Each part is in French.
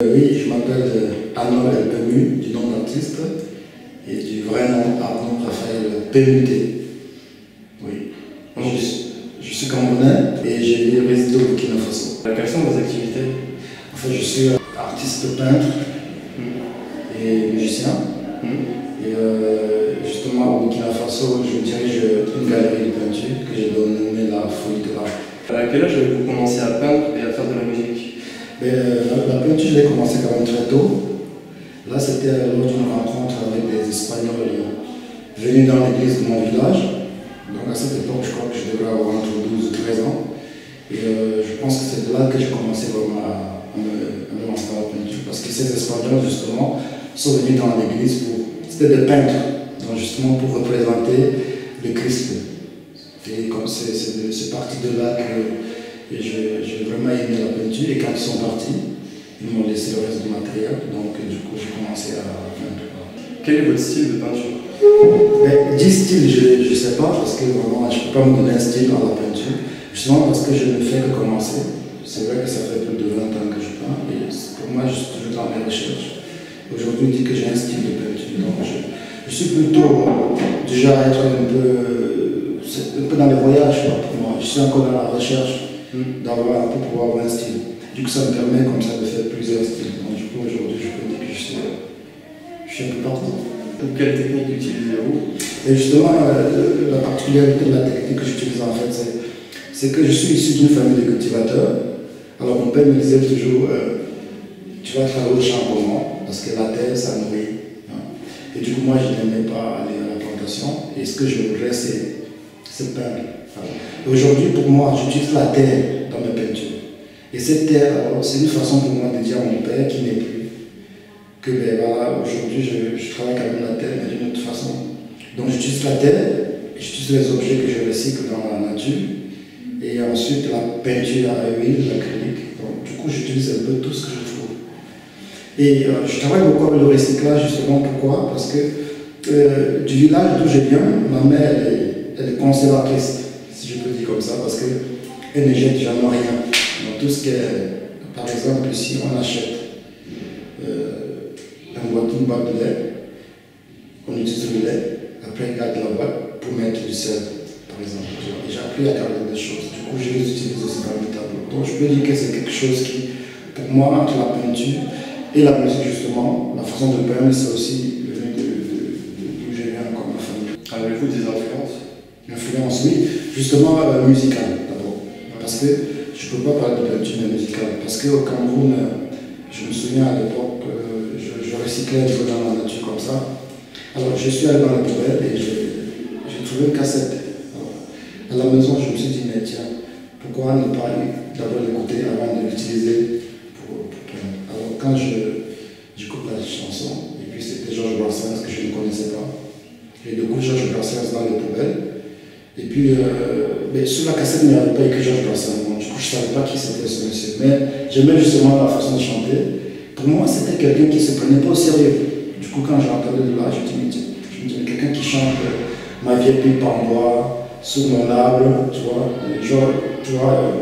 Oui, je m'appelle Arnaud Elpemu, du nom d'artiste, et du vrai nom Arnaud Raphaël Pemuté. Oui. Je suis camerounais et j'ai résidé au Burkina Faso. Quelles sont vos activités? En fait, je suis artiste peintre et musicien. Et justement, au Burkina Faso, je dirige une galerie de peinture que j'ai nommée La Folie de l'Art. À quel âge avez-vous commencé à peindre et à faire de la musique? La peinture, je l'ai commencé quand même très tôt. Là, c'était lors d'une rencontre avec des Espagnols venus dans l'église de mon village. Donc à cette époque, je crois que je devais avoir entre 12 et 13 ans. Et je pense que c'est de là que j'ai commencé vraiment à me lancer dans la peinture. Parce que ces Espagnols, justement, sont venus dans l'église pour... C'était des peintres, donc justement pour représenter le Christ. Et comme c'est parti de là que j'ai vraiment aimé la peinture. Et quand ils sont partis, ils m'ont laissé le reste du matériel. Donc du coup, j'ai commencé à peindre. Quel est votre style de peinture? Dit style, je ne sais pas, parce que vraiment, je ne peux pas me donner un style dans la peinture. Justement parce que je ne fais que commencer. C'est vrai que ça fait plus de 20 ans que je peins. Et pour moi, je suis toujours dans mes recherches. Aujourd'hui, on dit que j'ai un style de peinture. Donc je suis plutôt déjà à être un peu dans les voyages pour moi. Je suis encore dans la recherche pour pouvoir avoir un style. Du coup, ça me permet comme ça de faire plusieurs styles. Donc du coup, aujourd'hui, je peux dire que je suis un peu partout. Quelle technique utilisez-vous? Et justement, la particularité de la technique que j'utilise en fait, c'est que je suis issu d'une famille de cultivateurs. Alors mon père me disait toujours, tu vas travailler au champ pour moi, parce que la terre, ça nourrit. Hein. Et du coup, moi, je n'aimais pas aller à la plantation. Et ce que je voudrais, c'est peindre. Aujourd'hui, pour moi, j'utilise la terre dans mes peintures. Et cette terre, c'est une façon pour moi de dire à mon père qui n'est plus que voilà, aujourd'hui je travaille quand même la terre, mais d'une autre façon. Donc j'utilise la terre, j'utilise les objets que je recycle dans la nature, et ensuite la peinture à huile, l'acrylique. Donc du coup j'utilise un peu tout ce que je trouve. Et je travaille beaucoup avec le recyclage justement, pourquoi? Parce que du village d'où je viens, ma mère elle est conservatrice, si je peux dire comme ça, parce qu'elle ne jette jamais rien. Donc tout ce qui est, par exemple ici on achète une boîte de lait, on utilise le lait, après on garde la boîte pour mettre du sel, par exemple. J'ai appris à garder des choses, du coup je les utilise aussi dans le tableau. Donc je peux dire que c'est quelque chose qui, pour moi, entre la peinture et la musique justement, la façon de peindre, c'est aussi venu d'où je viens comme ma famille. Avez-vous des influences? Influence, oui, justement musicale d'abord, parce que je ne peux pas parler de peinture mais musicale, parce qu'au Cameroun, je me souviens à l'époque, je recyclais un peu dans la nature comme ça. Alors je suis allé dans les poubelles et j'ai trouvé une cassette. Alors, à la maison, je me suis dit, mais tiens, pourquoi ne pas d'abord l'écouter avant de l'utiliser pour peindre. Alors quand j'écoute la chanson, et puis c'était Georges Brassens que je ne connaissais pas. Et du coup, Georges Brassens dans les poubelles. Et puis, sur la cassette, il n'y avait pas écrit Georges Brassens. Bon, du coup, je ne savais pas qui c'était ce monsieur. Mais j'aimais justement la façon de chanter. Pour moi, c'était quelqu'un qui ne se prenait pas au sérieux. Du coup, quand j'ai entendu de là, je me dis, quelqu'un qui chante ma vieille pipe en bois, sous mon arbre, tu vois, genre, tu vois,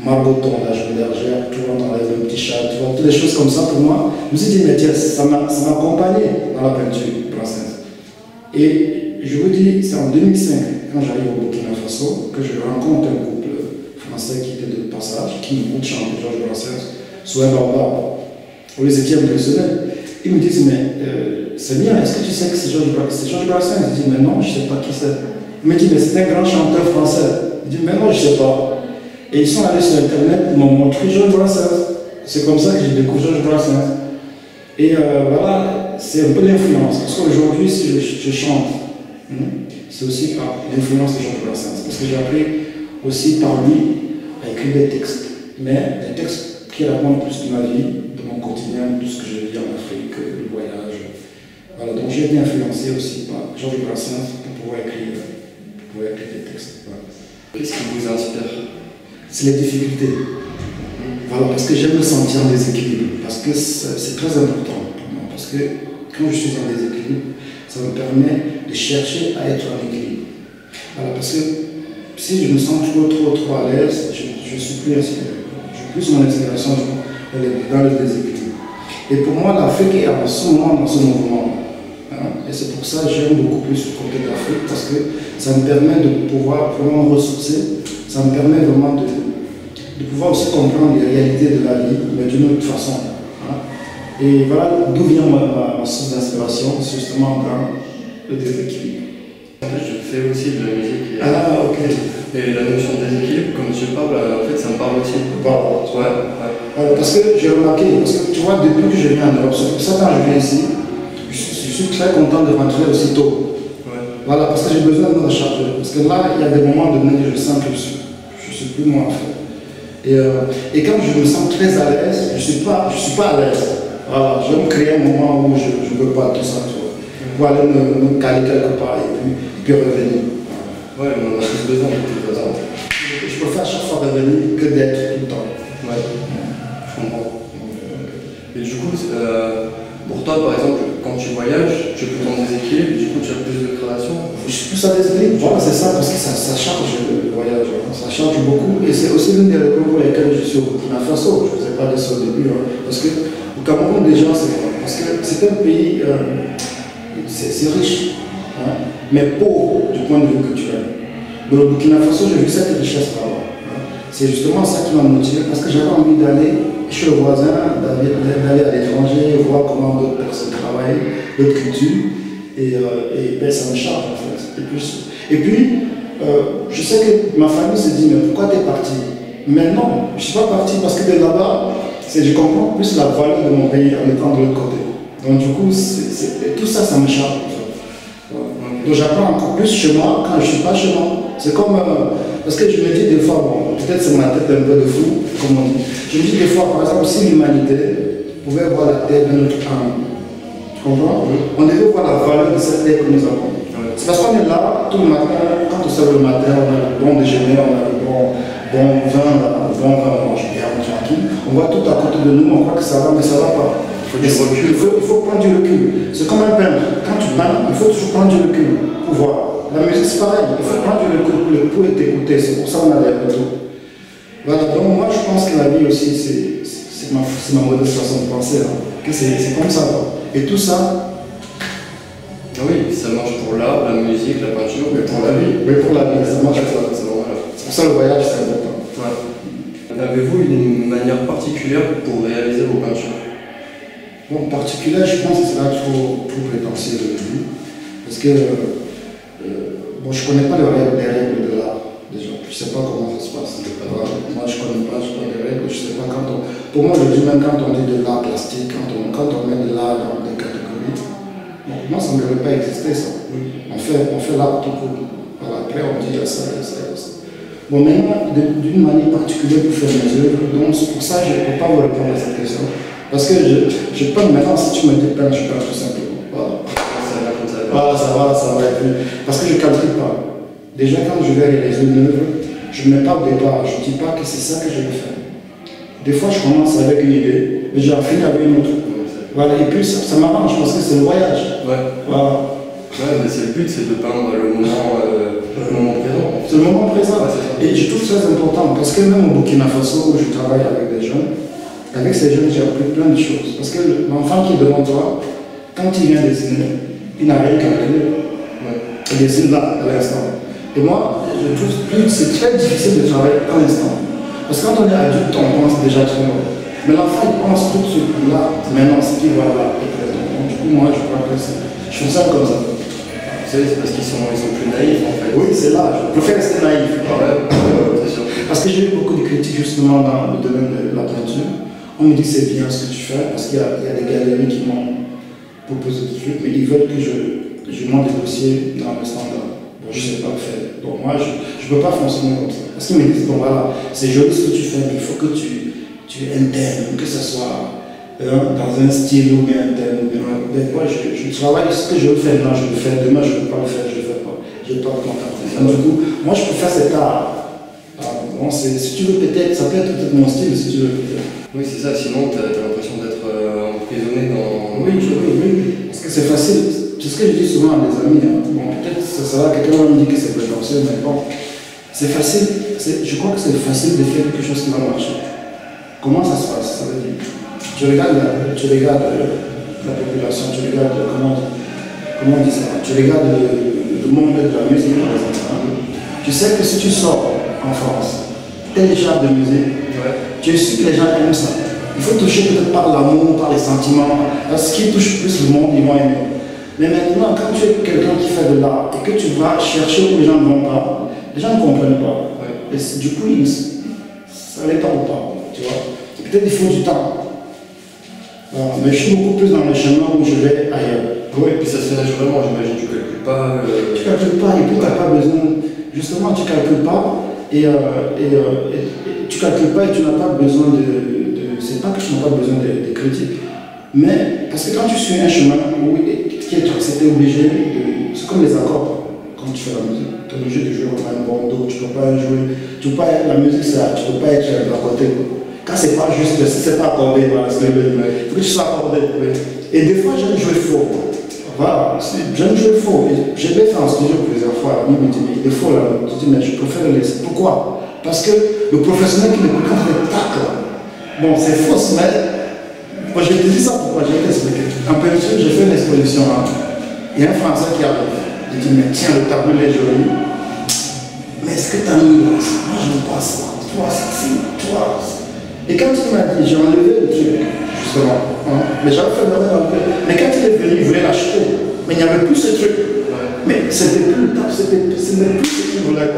Margoton, la jeune bergère, tu vois, on enlève un petit chat, tu vois, toutes les choses comme ça pour moi. Je me suis dit, mais tiens, ça m'a accompagné dans la peinture, Brassens. Et je vous dis, c'est en 2005, quand j'arrive au Burkina Faso, que je rencontre un couple français qui était de passage, qui m'écoute chanter Georges Brassens sous un barbare. On les étaient impressionnés. Ils me disent, mais c'est bien, est-ce que tu sais que c'est Georges Brassens? Je dis, mais non, je ne sais pas qui c'est. Il me dit, mais c'est un grand chanteur français. Je dis, mais non, je ne sais pas. Et ils sont allés sur Internet, ils m'ont montré Georges Brassens. C'est comme ça que j'ai découvert Georges Brassens. Et voilà, c'est un peu l'influence. Parce qu'aujourd'hui, si je chante, c'est aussi par l'influence de Georges Brassens. Parce que j'ai appris aussi par lui à écrire des textes. Mais des textes qui racontent plus de ma vie, de mon quotidien, de ce que je vis en Afrique, le voyage. Voilà, donc j'ai été influencé aussi par Georges Brassens pour pouvoir écrire des textes. Voilà. Qu'est-ce qui vous inspire? C'est les difficultés. Voilà, parce que j'aime me sentir en déséquilibre, parce que c'est très important pour moi, parce que quand je suis en déséquilibre, ça me permet de chercher à être en équilibre. Voilà, parce que si je me sens trop à l'aise, je suis plus inspiré. Plus mon inspiration elle est dans le déséquilibre. Et pour moi, l'Afrique est en ce moment dans ce mouvement. Hein. Et c'est pour ça que j'aime beaucoup plus le côté d'Afrique, parce que ça me permet de pouvoir vraiment ressourcer, ça me permet vraiment de pouvoir aussi comprendre les réalités de la vie, mais d'une autre façon. Hein. Et voilà d'où vient ma source d'inspiration, c'est justement dans le déséquilibre. Je fais aussi de la musique. Ah, ok. Et la notion de déséquilibre, comme tu parles, en fait, ça me parle aussi. Bon. Ouais. Parce que j'ai remarqué, parce que tu vois, depuis que je viens en Europe, c'est pour ça quand je viens ici, je suis très content de rentrer aussitôt. Ouais. Voilà, parce que j'ai besoin de me recharger. Parce que là, il y a des moments donnés, je sens que je suis plus moi en fait. Et quand je me sens très à l'aise, je suis pas à l'aise. Voilà, je vais me créer un moment où je ne veux pas tout ça, tu vois. Pour aller me caler quelque part et puis revenir. Ouais, on a tous besoin de toute façon. Je préfère à chaque fois revenir que d'être tout le temps. Ouais, je comprends. Et du coup, pour toi, par exemple, quand tu voyages, tu es plus en déséquilibre, du coup, tu as plus de création. Je suis plus à déséquilibre, voilà, c'est ça, parce que ça charge le voyage, ça charge beaucoup. Et c'est aussi l'une des raisons pour lesquelles je suis au Burkina Faso. Je ne vous ai pas dit ça au début, hein, parce que au Cameroun, déjà, parce que c'est un pays, c'est riche, hein, mais pauvre du point de vue culturel. Mais au Burkina Faso, j'ai vu cette richesse là-bas. C'est justement ça qui m'a motivé, parce que j'avais envie d'aller chez le voisin, d'aller à l'étranger, voir comment d'autres personnes travaillent, d'autres cultures, et ben, ça me charge en fait. Et puis je sais que ma famille se dit, mais pourquoi tu es parti? Mais non, je ne suis pas parti parce que de là-bas, je comprends plus la valeur de mon pays en étant de l'autre côté. Donc du coup, tout ça, ça me charge en fait. Donc j'apprends encore plus chez moi quand je ne suis pas chez moi. C'est comme, parce que je me dis des fois, bon, peut-être c'est ma tête un peu de fou, comme on dit. Je me dis des fois, par exemple, si l'humanité pouvait voir la terre d'un autre angle, tu comprends? On devait voir la valeur de cette terre que nous avons. C'est parce qu'on est là, tout le matin, quand on se lève le matin, on a le bon déjeuner, on a le bon vin, on mange bien, on est tranquille. On voit tout à côté de nous, on croit que ça va, mais ça ne va pas. Il faut prendre du recul. C'est comme un peintre. Quand tu peins, il faut toujours prendre du recul pour voir. La musique, c'est pareil. Il faut prendre du recul pour t'écouter. C'est pour ça qu'on a des retours. Voilà. Donc, moi, je pense que la vie aussi, c'est ma modeste façon de penser. Hein. Que c'est comme ça. Quoi. Et tout ça. Oui, ça marche pour l'art, la musique, la peinture, mais pour la vie. Mais pour la vie, ça marche pour ça. C'est pour ça le voyage, c'est important. Ouais. Avez-vous une manière particulière pour réaliser vos peintures? Bon, particulier, je pense que c'est là trop prétentieux au début. Parce que bon, je ne connais pas les règles de l'art, déjà. Je ne sais pas comment ça se passe. Moi, je ne connais pas les règles. Je sais pas quand on... Pour moi, je dis même quand on dit de l'art plastique, quand on met de l'art dans des catégories, bon, moi, ça ne devrait pas exister, ça. On fait l'art tout court. Voilà, après, on dit il y a ça, il y a ça, il y a ça. Bon, maintenant, d'une manière particulière pour faire mes œuvres, donc c'est pour ça que je ne peux pas vous répondre à cette question. Parce que je peins maintenant, si tu me dis peindre, je peins tout simplement. Voilà. Voilà, ça va. Parce que je ne calcule pas. Déjà, quand je vais réaliser une œuvre, je ne mets pas au départ, je ne dis pas que c'est ça que je veux faire. Des fois, je commence avec une idée, mais j'en finis avec une autre. Voilà, et puis ça m'arrange parce que c'est le voyage. Ouais. Voilà. Ouais, mais c'est le but, c'est de peindre le moment présent. C'est le moment présent. Ouais, et je trouve ça important parce que même au Burkina Faso, où je travaille avec des jeunes, avec ces jeunes, j'ai appris plein de choses. Parce que l'enfant qui est devant toi, quand il vient dessiner, il n'a rien calculé. Il dessine là, à l'instant. Et moi, je trouve que c'est très difficile de travailler à l'instant. Parce que quand on est adulte, on pense déjà très loin. Mais l'enfant, il pense tout de suite là, maintenant, ce qu'il voit là. Donc, du coup, moi, je crois que je fais ça comme ça. C'est parce qu'ils sont plus naïfs, en fait. Oui, c'est là. Je préfère rester naïf. Ouais, c'est sûr. Parce que j'ai eu beaucoup de critiques, justement, dans le domaine de la peinture. On me dit c'est bien ce que tu fais, parce qu'il y a des galeries qui m'ont proposé des trucs, mais ils veulent que je monte des dossiers dans le standard. Bon, je ne sais pas le faire. Donc moi, je ne peux pas fonctionner comme ça. Parce qu'ils me disent, bon voilà, c'est joli ce que tu fais, mais il faut que tu internes, que ce soit dans un style ou bien interne. Mais moi, je travaille, ce que je veux faire, là, je le fais, demain, je ne peux pas le faire, je ne le fais pas. Je n'ai pas de contact. Donc du coup, moi, je peux faire cet art. Bon, si tu veux peut-être, ça peut être peut-être mon style, si tu veux peut-être. Oui, c'est ça, sinon tu as l'impression d'être emprisonné dans... Oui, parce que c'est facile, c'est ce que je dis souvent à mes amis. Hein. Bon, peut-être ça va, quelqu'un va me dire que c'est prétentieux, mais bon, c'est facile, je crois que c'est facile de faire quelque chose qui va marcher. Comment ça se passe? Ça veut dire, tu tu regardes la population, tu regardes, comment on dit ça, tu regardes le monde de la musique, par exemple. Hein. Tu sais que si tu sors en France, tel genre de musique, tu es sûr que les gens aiment ça. Il faut toucher peut-être par l'amour, par les sentiments, ce qui touche plus le monde, ils vont aimer. Mais maintenant, quand tu es quelqu'un qui fait de l'art et que tu vas chercher où les gens ne vont pas, les gens ne comprennent pas. Et du coup, ça ne les parle pas, tu vois. Peut-être il faut du temps. Mais je suis beaucoup plus dans le chemin où je vais ailleurs. Oui, et puis ça se fait naturellement, j'imagine, tu ne calcules pas. Tu ne calcules pas, et puis tu n'as pas besoin. Justement, tu ne calcules pas, et tu ne calcules pas et tu n'as pas besoin c'est pas que tu n'as pas besoin de critiques. Mais, parce que quand tu suis un chemin où c'était obligé de. C'est comme les accords, quand tu fais la musique. Tu es obligé de jouer comme un bandeau, tu ne peux pas jouer. La musique, ça, tu ne peux pas être à côté. Quand c'est pas juste, si c'est pas accordé, voilà, il faut que tu sois accordé. Et des fois, j'aime jouer faux. Voilà, j'aime jouer faux. J'ai fait en studio plusieurs fois. Il me dit, mais il est faux là. Je dis, mais je préfère le laisser. Pourquoi? Parce que le professionnel qui m'écoute, quand il fait tac là, bon, c'est fausse, mais moi, je te dis ça pourquoi, je vais t'expliquer. En peinture, j'ai fait une exposition là. Il y a un Français qui arrive. Il dit, mais tiens, le tableau est joli. Mais est-ce que tu as mis là? Moi, je n'aime pas ça. Toi, c'est toi. Et quand il m'a dit, j'ai enlevé le truc, justement, hein, mais j'avais fait le enlever. Mais quand il est venu, il voulait l'acheter. Mais il n'y avait plus ce truc. Mais c'était plus le table, ce n'est plus ce qu'il voulait.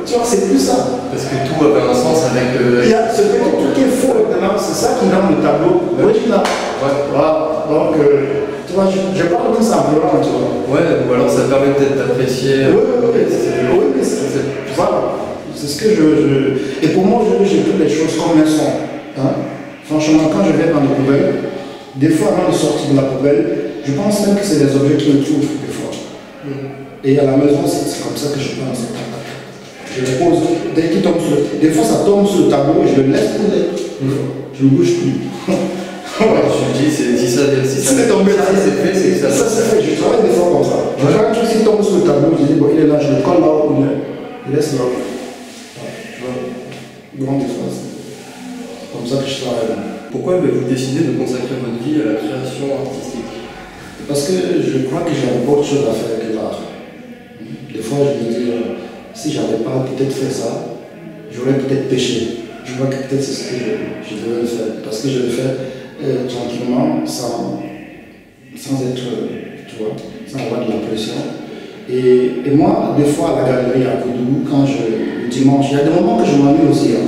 Tu vois, c'est plus ça. Parce que tout avait un sens avec. Il y a ce petit truc qui est faux maintenant, c'est ça qui rend le tableau original. Voilà. Donc, tu vois, je parle tout simplement, tu vois. Ouais, ou alors ça permet peut-être d'apprécier. Oui, mais c'est. Voilà. C'est ce que Et pour moi, aujourd'hui, j'ai toutes les choses comme elles sont. Hein? Franchement, quand je vais dans les poubelles, des fois, avant de sortir de la poubelle, je pense même que c'est des objets qui me trouvent, des fois. Et à la maison, c'est comme ça que je pense. Je les pose, dès qu'ils tombent sur des fois, ça tombe sur le tableau et je le laisse couler. Je ne bouge plus. Ouais, je me dis, si ça c'est tombé, c'est fait, c'est que ça. Ça, c'est fait. Je travaille des fois comme ça. Je vois tout ce qui tombe sur le tableau, je dis, bon, il est là, je le colle là où il est. Je laisse là. Grande différence. C'est comme ça que je travaille. Pourquoi avez-vous décidé de consacrer votre vie à la création artistique? Parce que je crois que j'avais autre chose à faire que l'art. Des fois, je me dis, si j'avais pas peut-être fait ça, j'aurais peut-être péché. Je vois que peut-être c'est ce que je devais le faire. Parce que je le fais tranquillement, sans être, tu vois, sans avoir de la pression. Et moi, des fois, à la galerie à Koudou, le dimanche, il y a des moments que je m'ennuie aussi. Hein.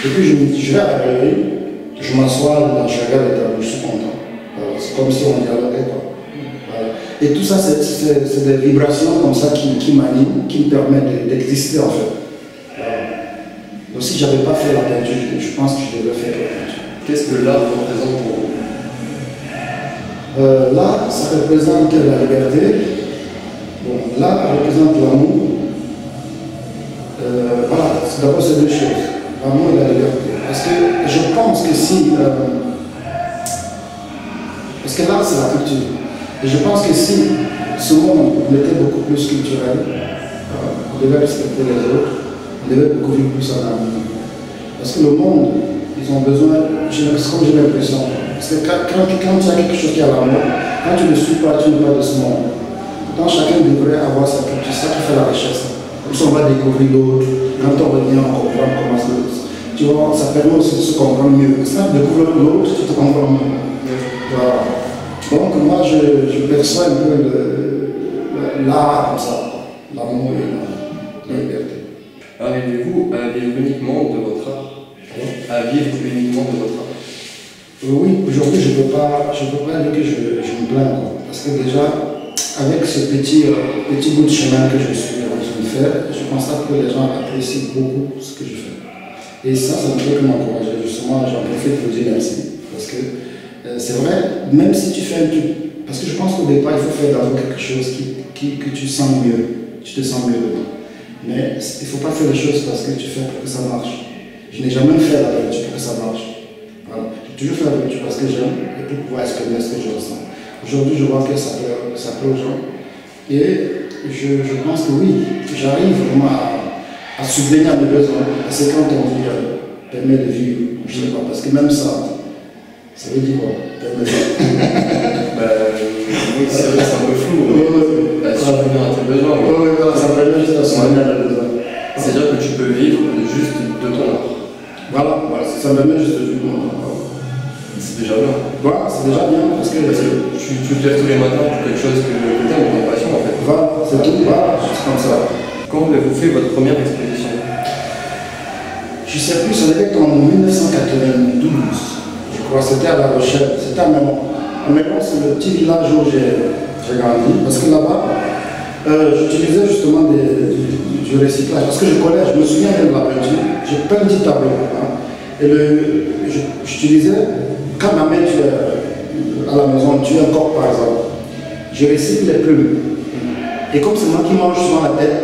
Et puis je vais à la galerie, je m'assois, je regarde les tableaux, je suis content. C'est comme si on dialoguait, quoi. Voilà. Et tout ça, c'est des vibrations comme ça qui m'animent, qui me permettent d'exister, en fait. Voilà. Donc si je n'avais pas fait la peinture, je pense que je devais faire la peinture. Qu'est-ce que l'art représente pour vous? L'art, ça représente la liberté. Bon, l'art représente l'amour. Voilà, d'abord c'est deux choses, l'amour et la liberté. Parce que je pense que si. Parce que l'art c'est la culture. Et je pense que si ce monde était beaucoup plus culturel, on devait respecter les autres, on devait beaucoup vivre plus en harmonie. Parce que le monde, ils ont besoin, comme j'ai l'impression, parce que quand il y a quelque chose qui est à l'amour, quand tu ne suis pas, tu n'es pas de ce monde. Pourtant, chacun devrait avoir sa culture, c'est ça qui fait la richesse. Comme ça, on va découvrir l'autre. Quand on revient, on comprend comment c'est. Tu vois, ça permet aussi de se comprendre mieux. Ça, découvrir l'autre, tu te comprends mieux. Voilà. Donc, moi, je perçois un peu l'art comme ça, l'amour et la liberté. Arrivez-vous à vivre uniquement de votre art? À vivre uniquement de votre art? Oui, aujourd'hui, je ne peux pas dire que je me plains. Parce que déjà, avec ce petit bout de chemin que je suis en train de faire, je constate que les gens apprécient beaucoup ce que je fais. Et ça ne peut que m'encourager. Justement, j'en profite pour dire merci. Parce que c'est vrai, même si tu fais un truc, parce que je pense qu'au départ, il faut faire d'abord quelque chose que tu sens mieux, tu te sens mieux dedans. Mais il ne faut pas faire les choses parce que tu fais pour que ça marche. Je n'ai jamais fait la peinture pour que ça marche. Voilà. J'ai toujours fait la peinture parce que j'aime et pour pouvoir exprimer ce que je ressens. Aujourd'hui, je vois que ça plaît aux gens. Et je pense que oui, j'arrive vraiment à subvenir à mes besoins. Parce que quand on dit permet de vivre, je ne sais pas, parce que même ça, Ça veut dire quoi? Oui, c'est vrai, c'est un peu flou. Subvenir à tes besoins. Oui, ça permet juste à subvenir à tes besoins. C'est-à-dire que tu peux vivre juste de ton art. Voilà, ça me permet juste de vivre mon art. C'est déjà bien. Voilà, c'est déjà bien parce que tu te lèves tous les matins pour quelque chose que tu aimes, une passion en fait. Voilà, c'est tout, voilà, c'est comme ça. Quand avez-vous fait votre première exposition? Je ne sais plus, ça devait être en 1992. Je crois, c'était à La Rochelle, c'était à Mélon. À Mélon, c'est le petit village où j'ai grandi, parce que là-bas, j'utilisais justement du recyclage, parce que je me souviens même de la peinture, j'ai plein de petits tableaux. Hein, et j'utilisais, quand ma mère tue à la maison, tue un coq par exemple, je recycle les plumes. Et comme c'est moi qui mange souvent la tête,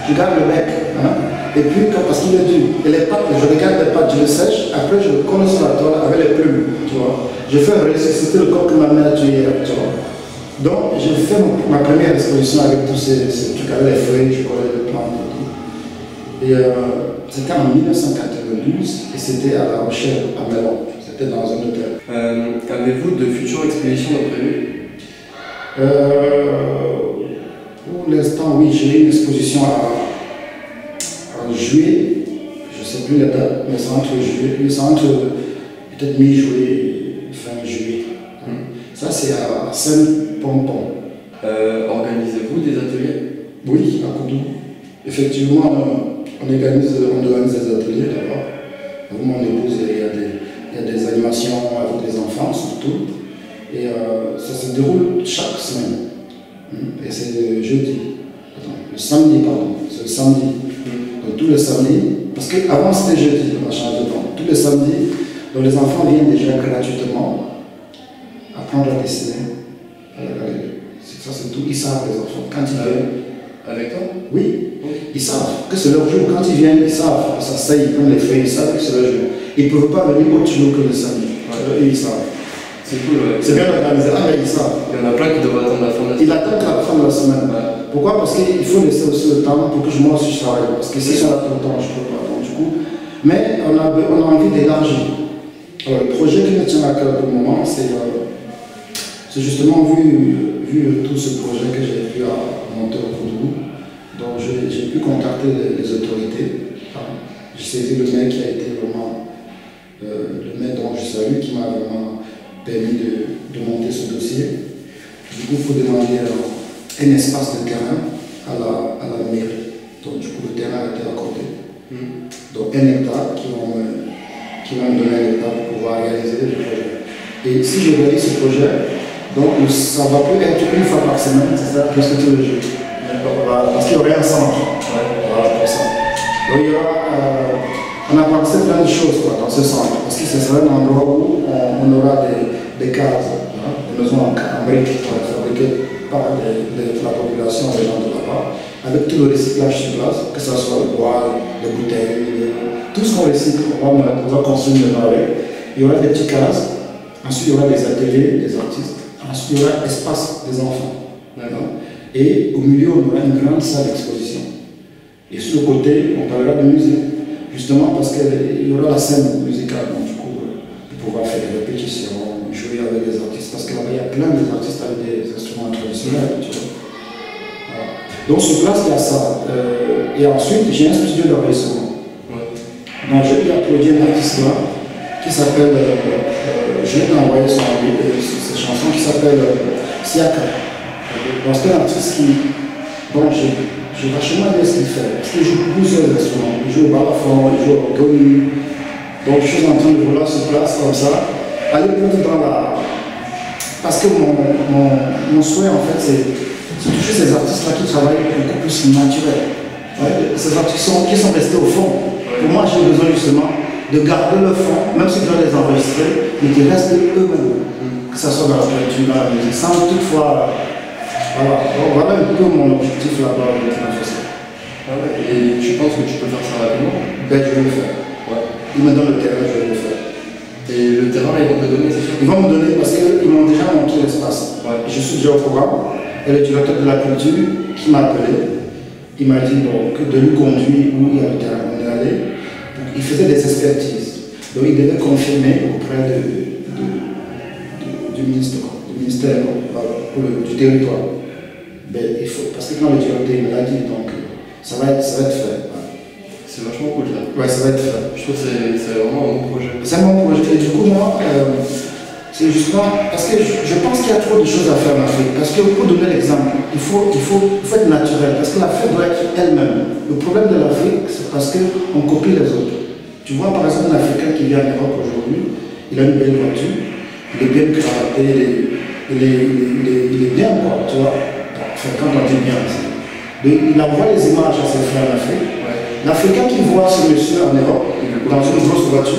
je garde le bec. Hein, et puis, parce qu'il est dur, et les pattes, je regarde les pattes, je les sèche, après je le colle sur la toile avec les plumes, tu vois. Je fais ressusciter le corps que ma mère a tué hier, tu vois. Donc, j'ai fait ma première exposition avec tous ces trucs, avec les feuilles, je collais les plantes et tout. Et c'était en 1992, et c'était à La Rochelle, à Mélon. C'était dans un hôtel. Avez-vous de futures expéditions prévues? Pour l'instant, oui, j'ai une exposition en juillet, je ne sais plus la date, mais c'est entre juillet, c'est entre peut-être mi-juillet, fin juillet. Ça, c'est à Saint-Pompon. Organisez-vous des ateliers? Oui, à Koudou. Effectivement, on organise des ateliers là-bas. Avec mon épouse, il y a des animations avec les enfants surtout. Et ça se déroule chaque semaine. Et c'est le jeudi. Le samedi, pardon. C'est le samedi. Donc tous les samedis, parce qu'avant c'était jeudi, on a changé de temps. Tous les samedis, donc les enfants viennent déjà gratuitement apprendre à dessiner. Ça c'est tout, ils savent les enfants. Quand ils viennent. Avec toi? Oui, ils savent que c'est leur jour. Quand ils viennent, ils savent que ça saille, ils prennent les feuilles, ils savent que c'est leur jour. Ils ne peuvent pas venir autre jour que le samedi. Et ils savent. C'est cool, ouais. C'est bien organisé, mais ils savent. Il y en a plein qui doivent attendre la fin de la semaine. Ils attendent la fin de la semaine. Ouais. Pourquoi? Parce qu'il faut laisser aussi le temps pour que moi aussi je travaille. Parce que s'ils sont là tout le temps, je ne peux pas. Donc, du coup, mais on a envie d'élargir. Alors, le projet qui me tient à cœur pour le moment, c'est justement vu tout ce projet que j'ai pu monter au Koudou. Donc j'ai pu contacter les autorités. J'ai saisi le maire qui a été vraiment le maire dont je salue, qui m'a vraiment permis de monter ce dossier. Du coup, il faut demander un espace de terrain à la mairie. Donc, du coup, le terrain a été accordé. Donc, 1 hectare qui vont me donner 1 hectare pour pouvoir réaliser le projet. Et si je réalise ce projet, donc ça va plus être une fois par semaine, c'est ça, presque tous les jours. Parce qu'il y aurait un centre. Voilà, pour ça. Donc, il y aura, on a pensé plein de choses dans ce centre. Parce que ce sera un endroit où on aura des cases, des maisons en briques fabriquées par la population, les gens de là-bas, avec tout le recyclage sur place, que ce soit le bois, les bouteilles, tout ce qu'on recycle, on va construire une maison avec. Il y aura des petites cases, ensuite il y aura des ateliers des artistes, ensuite il y aura l'espace des enfants. Et au milieu, on aura une grande salle d'exposition. Et sur le côté, on parlera de musique, justement parce qu'il y aura la scène musicale, donc du coup, pour pouvoir faire des répétitions, jouer avec des artistes, parce qu'il y a plein d'artistes avec des instruments traditionnels, tu vois. Voilà. Donc sur place, il y a ça. Et ensuite, j'ai un studio d'enregistrement. Donc j'ai pu applaudir un artiste là, qui s'appelle, je vais t'envoyer ses chansons, qui s'appelle Siaka. Donc c'est un artiste qui, bon, j'ai vachement aimé ce qu'il fait, parce qu'il joue plusieurs instruments. Il joue au balafon, il joue au gonu. Donc je suis en train de vouloir sur place comme ça, aller plus dans la... Parce que mon souhait en fait, c'est toucher ces artistes-là qui travaillent beaucoup plus naturel. Ouais, ces artistes qui sont restés au fond. Pour moi, j'ai besoin justement de garder le fond, même si je dois les enregistrer, mais qu'ils restent eux-mêmes. Que ce soit dans la peinture, dans la musique, sans toutefois... Voilà, donc voilà un peu mon objectif là-bas avec la festival. Et tu penses que tu peux faire ça rapidement? Ben, je vais le faire. Ouais. Ils me donnent le terrain, je vais le faire. Et le terrain, ils vont te donner, c'est sûr? Ils vont me donner parce qu'ils m'ont déjà montré l'espace. Ouais. Je suis déjà au programme. Et le directeur de la culture qui m'a appelé, il m'a dit donc, de lui conduire où il y a le terrain. On est allé. Il faisait des expertises. Donc il devait confirmer auprès ministère du territoire. Ben, il faut, parce que quand le directeur me l'a dit, donc ça va être fait. C'est vachement cool ça. Ouais, ça va être fait. Je trouve que c'est vraiment un bon projet. C'est un bon projet. Et du coup, moi, c'est justement parce que je pense qu'il y a trop de choses à faire en Afrique. Parce que pour donner l'exemple, il faut être naturel. Parce que l'Afrique doit être elle-même. Le problème de l'Afrique, c'est parce qu'on copie les autres. Tu vois, par exemple, un Africain qui vient en Europe aujourd'hui, il a une belle voiture, il est bien cravaté, il est bien, quoi, tu vois. Enfin, quand on dit bien, il envoie les images à ses frères en Afrique. L'Africain qui voit ce monsieur en Europe, dans une grosse voiture,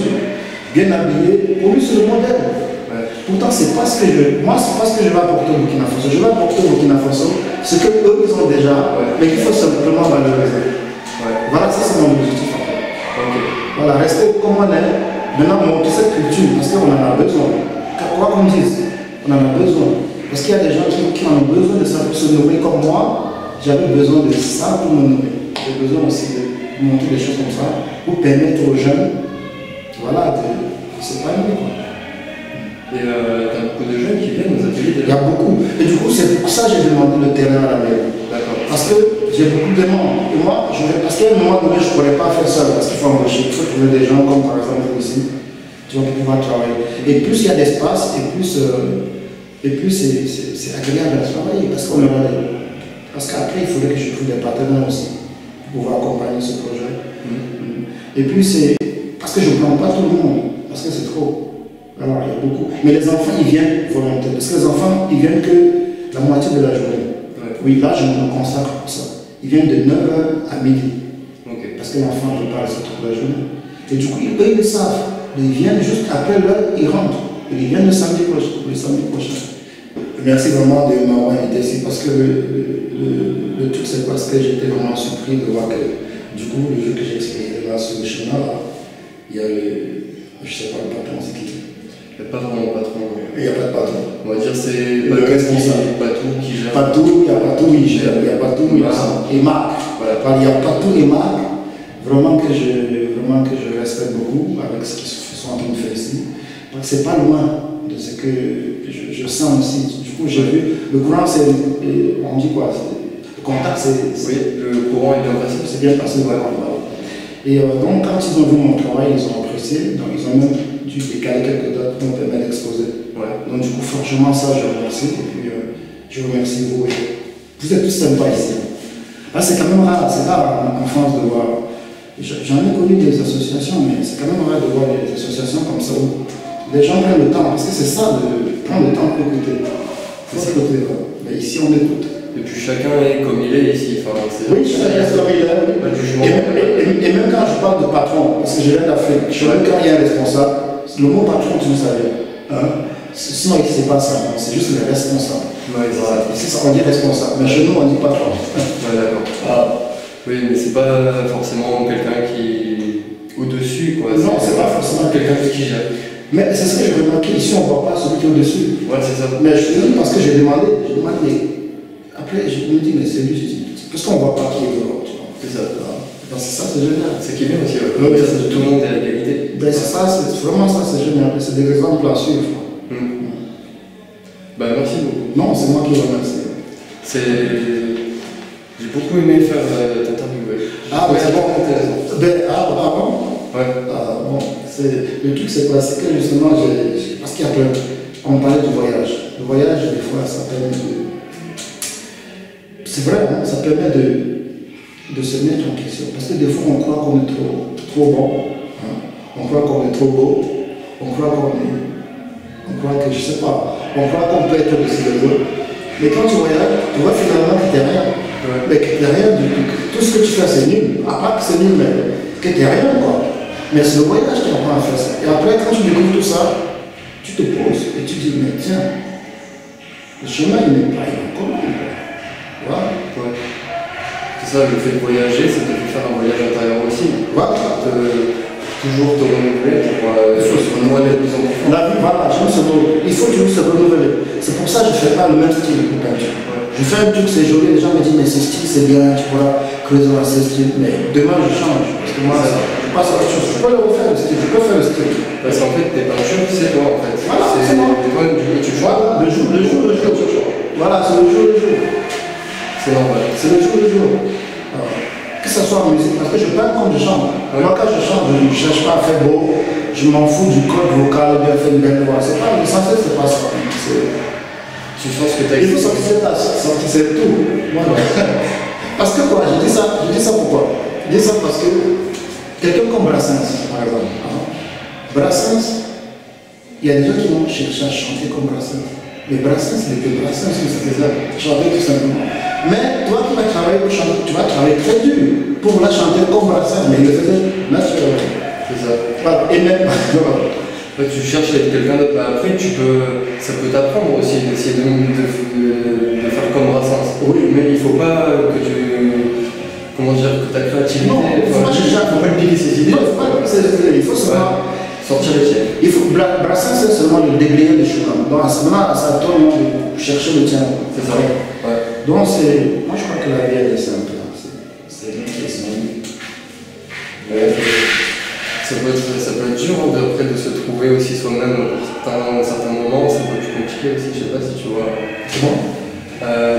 bien habillé, pour lui c'est le modèle. Pourtant, c'est pas ce que moi, c'est pas ce que je vais apporter au Burkina Faso. Je vais apporter au Burkina Faso ce qu'eux ils ont déjà, mais qu'il faut simplement valoriser. Voilà, ça c'est mon objectif en fait. Voilà, rester comme on est, maintenant montrer cette culture, parce qu'on en a besoin. Quoi qu'on dise, on en a besoin. Parce qu'il y a des gens qui en ont besoin de ça pour se nourrir comme moi. J'avais besoin de ça pour me nourrir. J'ai besoin aussi de montrer des choses comme ça pour permettre aux jeunes, voilà, de s'épanouir. Et t'as beaucoup de jeunes qui viennent aux ateliers déjà. Il y a beaucoup. Et du coup, c'est pour ça que j'ai demandé le terrain à la mairie. D'accord. Parce que j'ai beaucoup de demandes. Et moi, parce qu'à un moment donné, je ne pourrais pas faire ça. Parce qu'il faut embaucher. Il faut trouver des gens comme par exemple vous ici. Tu vas pouvoir travailler. Et plus il y a d'espace, et plus c'est agréable à travailler. Parce qu'après, il faudrait que je trouve des partenaires aussi pour pouvoir accompagner ce projet. Et puis, c'est parce que je ne prends pas tout le monde. Parce que c'est trop. Alors, il y a beaucoup. Mais les enfants, ils viennent volontaires. Parce que les enfants, ils viennent que la moitié de la journée. Oui, là, je me consacre pour ça. Ils viennent de 9h à midi. Parce que l'enfant ne peut pas rester toute la journée. Et du coup, eux, ils le savent. Ils viennent juste après l'heure, ils rentrent. Et ils viennent le samedi prochain. Merci vraiment de m'avoir invité ici. Parce que le truc, c'est parce que j'étais vraiment surpris de voir que, du coup, le jeu que j'ai expliqué là sur le chemin, là, il y a je ne sais pas, le patron, c'est qui? Il n'y a pas vraiment de patron. Il n'y a pas de patron. On va dire c'est le responsable. Patou qui gère. Patou, il y a Patou, il gère. Il y a Patou, et Marc. Voilà. Il y a Patou et Marc, vraiment que je respecte beaucoup avec ce qu'ils sont en train de faire ici. C'est pas loin de ce que je sens aussi. Du coup, j'ai vu, le courant, c'est, on dit quoi? Le contact, c'est. Oui, le courant est bien passé. C'est bien passé, voilà. Et donc, quand ils ont vu mon travail, ils ont apprécié. Donc, ils ont même dû décaler quelques dates pour me permettre d'exposer. Donc, du coup, franchement, ça, je remercie. Et puis, je remercie vous. Vous êtes tous sympas ici. C'est quand même rare. C'est rare en France de voir. J'en ai connu des associations, mais c'est quand même rare de voir des associations comme ça où les gens prennent le temps. Parce que c'est ça, de prendre le temps pour écouter. C'est ça, écouter. Mais ici, on écoute. Et puis chacun est comme il est ici. Enfin, oui, chacun est comme il est. Pas de jugement. Et même quand je parle de patron, parce que je viens d'Afrique, quand il y a un responsable, le mot patron, tu le savais. Sinon, c'est pas ça, c'est juste le responsable. Voilà. Ici, on dit responsable, mais chez nous, on dit patron. D'accord. Oui, mais c'est pas forcément quelqu'un qui est au-dessus, quoi. Non, c'est pas forcément quelqu'un qui gère. Mais c'est ce que j'ai remarqué, ici, on ne voit pas celui qui est au-dessus. Ouais, c'est ça. Mais je te dis parce que j'ai demandé, après, je me dis, mais c'est lui, parce qu'on ne voit pas qui est dehors. C'est ça. Parce que ça, c'est génial. C'est qui est bien aussi, tout le monde est à l'égalité. Ben, c'est ça, c'est vraiment ça, c'est génial. C'est des exemples à suivre. Ben, merci beaucoup. Non, c'est moi qui vous remercie. J'ai beaucoup aimé faire t'interviewer. Ah, c'est bon. Intéressant. Bon? Ouais. Bon. Le truc, c'est quoi? C'est que justement, parce qu'il y a plein. On parlait du voyage. Le voyage, des fois, ça permet de. C'est vrai, hein, ça permet de se mettre en question. Parce que des fois, on croit qu'on est trop bon. Hein. On croit qu'on est trop beau. On croit que, je sais pas, on croit qu'on peut être aussi de l'autre. Mais quand tu voyages, tu vois finalement que tu n'es rien. Mais que tu n'es rien du tout. Tout ce que tu fais, c'est nul. À part que c'est nul, mais que tu n'es rien, quoi. Mais c'est le voyage qui apprend à faire ça. Et après, quand tu découvres tout ça, tu te poses et tu dis, mais tiens, le chemin, il n'est pas commun. Voilà. Ouais. C'est ça, le fait de voyager, ça te fait faire un voyage intérieur aussi. Voilà. Toujours te renouveler pour se renouveler de plus en plus. La vie, voilà, il faut toujours se renouveler. C'est pour ça que je ne fais pas le même style de peinture. Je fais un truc, c'est joli, les gens me disent, mais ce style c'est bien, tu vois, creuser dans ce style. Mais demain je change, parce que moi, je passe à autre chose. Je peux le refaire le style. peux faire le style. Parce qu'en fait, tes peintures, c'est toi en fait. Voilà, c'est moi. Toi, du coup, tu vois. Voilà, le jour. Voilà, c'est le jour. C'est normal. C'est le jour. Alors, que ce soit en musique, parce que je peins comme je chante. Ouais. Moi, quand je chante, je ne cherche pas à faire beau, je m'en fous du code vocal, bien faire une belle voix. C'est pas l'essentiel, c'est pas ça. Tu penses que tu as Il faut sortir c'est tout. Voilà. Parce que quoi, je dis ça pourquoi? Je dis ça parce que quelqu'un comme Brassens, par exemple. Brassens, il y a des gens qui vont chercher à chanter comme Brassens. Mais Brassens n'est que Brassens, c'est ça. Chanter tout simplement. Mais toi qui vas travailler pour chanter, tu vas travailler très dur pour la chanter comme Brassens, mais il le faisait naturellement. C'est ça. Voilà. Et même, Après, tu cherches à être quelqu'un d'autre. Bah, après, ça peut t'apprendre aussi d'essayer de faire comme Brassens. oui, Mais il faut pas que ta créativité. non, il faut pas chercher à compliquer ses idées. il faut seulement sortir les tiennes. Il faut Brassens, c'est seulement le déblayer des choses. Donc à ce moment-là, ça tourne de chercher le tien. C'est ça. Ouais. Donc moi je crois que la vie elle est simple. C'est bien qui est simple. Ça peut être dur après de se trouver aussi soi-même à un certain moment, c'est un peu plus compliqué aussi, je sais pas si tu vois. C'est bon.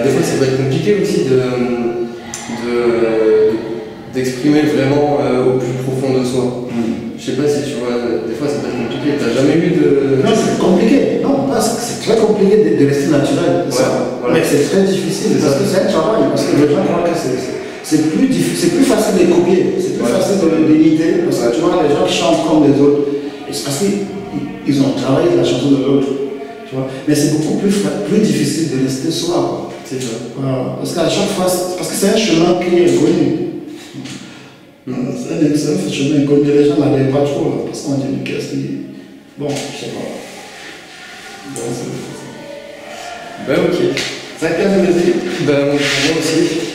Des fois ça peut être compliqué aussi d'exprimer vraiment au plus profond de soi. Je sais pas si tu vois, des fois ça peut être compliqué, t'as jamais eu de... Non, c'est compliqué. Non, c'est très compliqué de rester naturel. Ouais, voilà. Mais c'est très difficile parce que c'est un travail, parce que les gens croient que c'est plus facile de copier, c'est plus facile de l'imiter, parce que tu vois, les gens qui chantent comme les autres, c'est parce qu'ils ont travaillé la chanson de l'autre, tu vois. Mais c'est beaucoup plus difficile de rester soi. C'est ça. Voilà. Parce qu'à chaque fois, parce que c'est un chemin qui est connu. C'est un chemin connu, les gens n'arrivent pas trop, là, parce qu'on dit qu'est-ce qui... Bon, je sais pas. Bon, c'est ça. Ben ok. Ça a été un plaisir. Ben moi aussi.